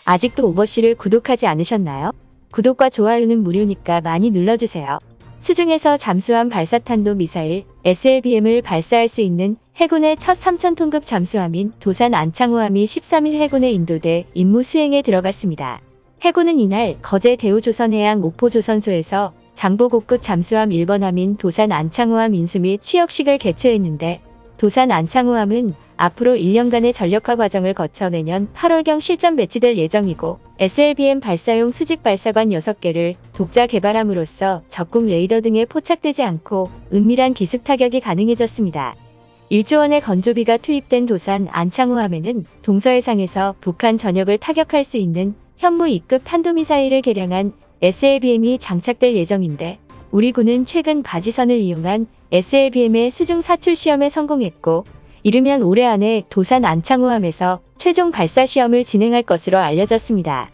아직도 오버씨를 구독하지 않으셨나요? 구독과 좋아요는 무료니까 많이 눌러주세요. 수중에서 잠수함 발사탄도 미사일 SLBM을 발사할 수 있는 해군의 첫 3,000톤급 잠수함인 도산 안창호함이 13일 해군에 인도돼 임무 수행에 들어갔습니다. 해군은 이날 거제 대우조선해양 목포조선소에서 장보고급 잠수함 1번함인 도산 안창호함 인수 및 취역식을 개최했는데, 도산 안창호함은 앞으로 1년간의 전력화 과정을 거쳐 내년 8월경 실전 배치될 예정이고, SLBM 발사용 수직 발사관 6개를 독자 개발함으로써 적국 레이더 등에 포착되지 않고 은밀한 기습 타격이 가능해졌습니다. 1조 원의 건조비가 투입된 도산 안창호함에는 동서해상에서 북한 전역을 타격할 수 있는 현무 2급 탄도미사일을 개량한 SLBM이 장착될 예정인데, 우리 군은 최근 바지선을 이용한 SLBM의 수중 사출 시험에 성공했고, 이르면 올해 안에 도산 안창호함에서 최종 발사 시험을 진행할 것으로 알려졌습니다.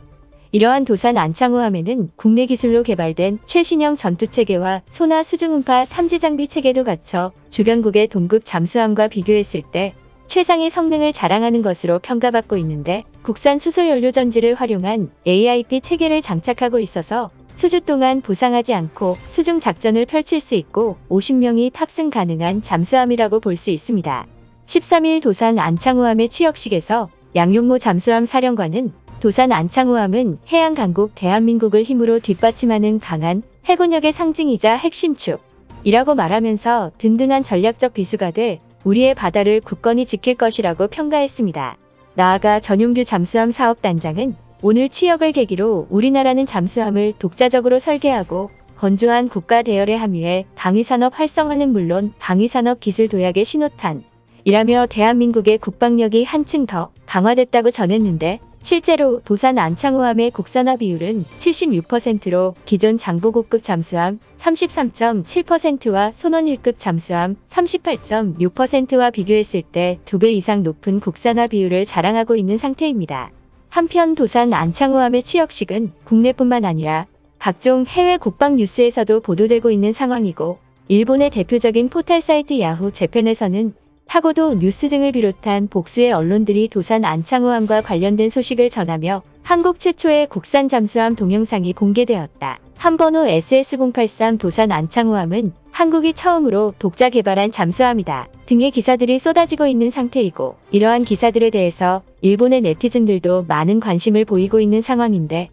이러한 도산 안창호함에는 국내 기술로 개발된 최신형 전투체계와 소나 수중음파 탐지 장비 체계도 갖춰 주변국의 동급 잠수함과 비교했을 때 최상의 성능을 자랑하는 것으로 평가받고 있는데, 국산 수소연료 전지를 활용한 AIP 체계를 장착하고 있어서 수주 동안 부상하지 않고 수중 작전을 펼칠 수 있고 50명이 탑승 가능한 잠수함이라고 볼 수 있습니다. 13일 도산 안창호함의 취역식에서 양용모 잠수함 사령관은 도산 안창호함은 해양 강국 대한민국을 힘으로 뒷받침하는 강한 해군력의 상징이자 핵심축이라고 말하면서 든든한 전략적 비수가 돼 우리의 바다를 굳건히 지킬 것이라고 평가했습니다. 나아가 전용규 잠수함 사업단장은 오늘 취역을 계기로 우리나라는 잠수함을 독자적으로 설계하고 건조한 국가 대열에 함유해 방위산업 활성화는 물론 방위산업 기술 도약의 신호탄이라며 대한민국의 국방력이 한층 더 강화됐다고 전했는데, 실제로 도산 안창호함의 국산화 비율은 76%로 기존 장보고급 잠수함 33.7%와 손원 1급 잠수함 38.6%와 비교했을 때 2배 이상 높은 국산화 비율을 자랑하고 있는 상태입니다. 한편 도산 안창호함의 취역식은 국내뿐만 아니라 각종 해외 국방 뉴스에서도 보도되고 있는 상황이고, 일본의 대표적인 포털 사이트 야후 재팬에서는 타고도 뉴스 등을 비롯한 복수의 언론들이 도산 안창호함과 관련된 소식을 전하며 한국 최초의 국산 잠수함 동영상이 공개되었다. 함번호 SS083 도산 안창호함은 한국이 처음으로 독자 개발한 잠수함이다 등의 기사들이 쏟아지고 있는 상태이고, 이러한 기사들에 대해서 일본의 네티즌들도 많은 관심을 보이고 있는 상황인데,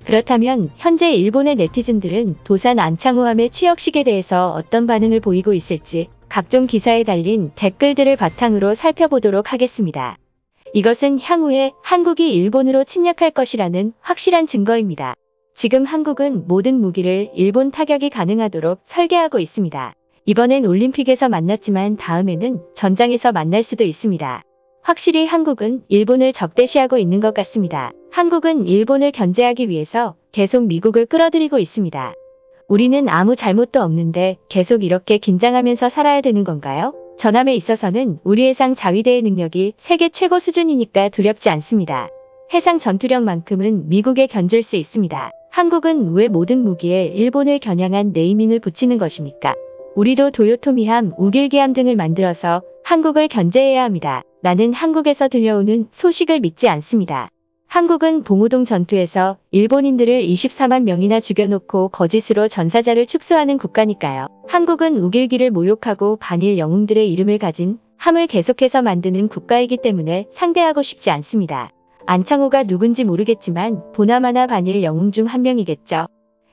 그렇다면 현재 일본의 네티즌들은 도산 안창호함의 취역식에 대해서 어떤 반응을 보이고 있을지 각종 기사에 달린 댓글들을 바탕으로 살펴보도록 하겠습니다. 이것은 향후에 한국이 일본으로 침략할 것이라는 확실한 증거입니다. 지금 한국은 모든 무기를 일본 타격이 가능하도록 설계하고 있습니다. 이번엔 올림픽에서 만났지만 다음에는 전장에서 만날 수도 있습니다. 확실히 한국은 일본을 적대시하고 있는 것 같습니다. 한국은 일본을 견제하기 위해서 계속 미국을 끌어들이고 있습니다. 우리는 아무 잘못도 없는데 계속 이렇게 긴장하면서 살아야 되는 건가요? 전함에 있어서는 우리 해상 자위대의 능력이 세계 최고 수준이니까 두렵지 않습니다. 해상 전투력만큼은 미국에 견줄 수 있습니다. 한국은 왜 모든 무기에 일본을 겨냥한 네이밍을 붙이는 것입니까? 우리도 도요토미함, 우길기함 등을 만들어서 한국을 견제해야 합니다. 나는 한국에서 들려오는 소식을 믿지 않습니다. 한국은 봉우동 전투에서 일본인들을 24만 명이나 죽여놓고 거짓으로 전사자를 축소하는 국가니까요. 한국은 우길기를 모욕하고 반일 영웅들의 이름을 가진 함을 계속해서 만드는 국가이기 때문에 상대하고 싶지 않습니다. 안창호가 누군지 모르겠지만 보나마나 반일 영웅 중 한 명이겠죠.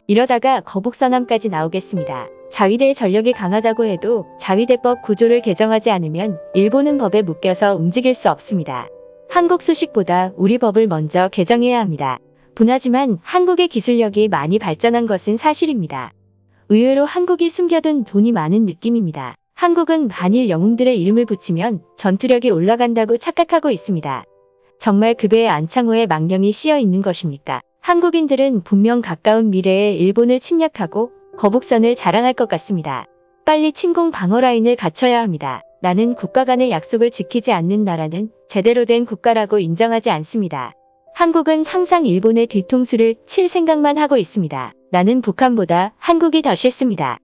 이러다가 거북선함까지 나오겠습니다. 자위대의 전력이 강하다고 해도 자위대법 구조를 개정하지 않으면 일본은 법에 묶여서 움직일 수 없습니다. 한국 소식보다 우리 법을 먼저 개정해야 합니다. 분하지만 한국의 기술력이 많이 발전한 것은 사실입니다. 의외로 한국이 숨겨둔 돈이 많은 느낌입니다. 한국은 반일 영웅들의 이름을 붙이면 전투력이 올라간다고 착각하고 있습니다. 정말 그 배에 안창호의 망령이 씌어 있는 것입니까? 한국인들은 분명 가까운 미래에 일본을 침략하고 거북선을 자랑할 것 같습니다. 빨리 침공 방어 라인을 갖춰야 합니다. 나는 국가 간의 약속을 지키지 않는 나라는 제대로 된 국가라고 인정하지 않습니다. 한국은 항상 일본의 뒤통수를 칠 생각만 하고 있습니다. 나는 북한보다 한국이 더 싫습니다.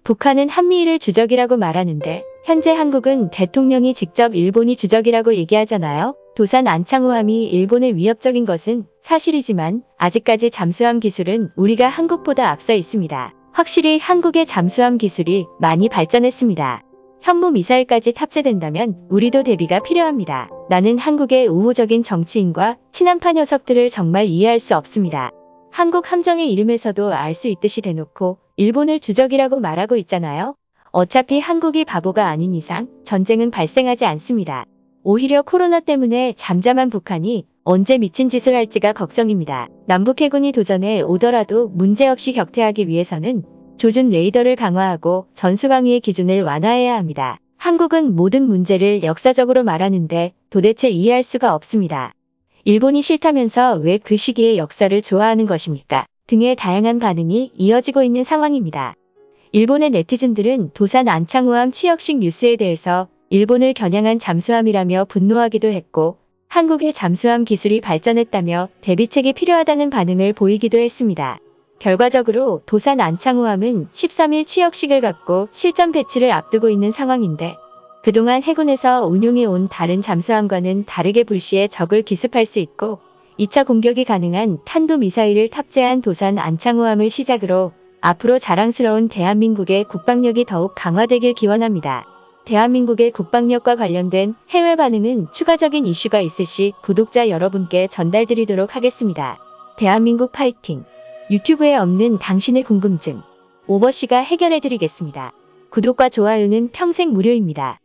북한은 한미일을 주적이라고 말하는데 현재 한국은 대통령이 직접 일본이 주적이라고 얘기하잖아요. 도산 안창호함이 일본에 위협적인 것은 사실이지만 아직까지 잠수함 기술은 우리가 한국보다 앞서 있습니다. 확실히 한국의 잠수함 기술이 많이 발전했습니다. 현무 미사일까지 탑재된다면 우리도 대비가 필요합니다. 나는 한국의 우호적인 정치인과 친한파 녀석들을 정말 이해할 수 없습니다. 한국 함정의 이름에서도 알 수 있듯이 대놓고 일본을 주적이라고 말하고 있잖아요. 어차피 한국이 바보가 아닌 이상 전쟁은 발생하지 않습니다. 오히려 코로나 때문에 잠잠한 북한이 언제 미친 짓을 할지가 걱정입니다. 남북해군이 도전해 오더라도 문제없이 격퇴하기 위해서는 조준 레이더를 강화하고 전수방위의 기준을 완화해야 합니다. 한국은 모든 문제를 역사적으로 말하는데 도대체 이해할 수가 없습니다. 일본이 싫다면서 왜 그 시기의 역사를 좋아하는 것입니까? 등의 다양한 반응이 이어지고 있는 상황입니다. 일본의 네티즌들은 도산 안창호함 취역식 뉴스에 대해서 일본을 겨냥한 잠수함이라며 분노하기도 했고 한국의 잠수함 기술이 발전했다며 대비책이 필요하다는 반응을 보이기도 했습니다. 결과적으로 도산 안창호함은 13일 취역식을 갖고 실전 배치를 앞두고 있는 상황인데 그동안 해군에서 운용해온 다른 잠수함과는 다르게 불시에 적을 기습할 수 있고 2차 공격이 가능한 탄도미사일을 탑재한 도산 안창호함을 시작으로 앞으로 자랑스러운 대한민국의 국방력이 더욱 강화되길 기원합니다. 대한민국의 국방력과 관련된 해외 반응은 추가적인 이슈가 있을 시 구독자 여러분께 전달드리도록 하겠습니다. 대한민국 파이팅! 유튜브에 없는 당신의 궁금증, 오버씨가 해결해드리겠습니다. 구독과 좋아요는 평생 무료입니다.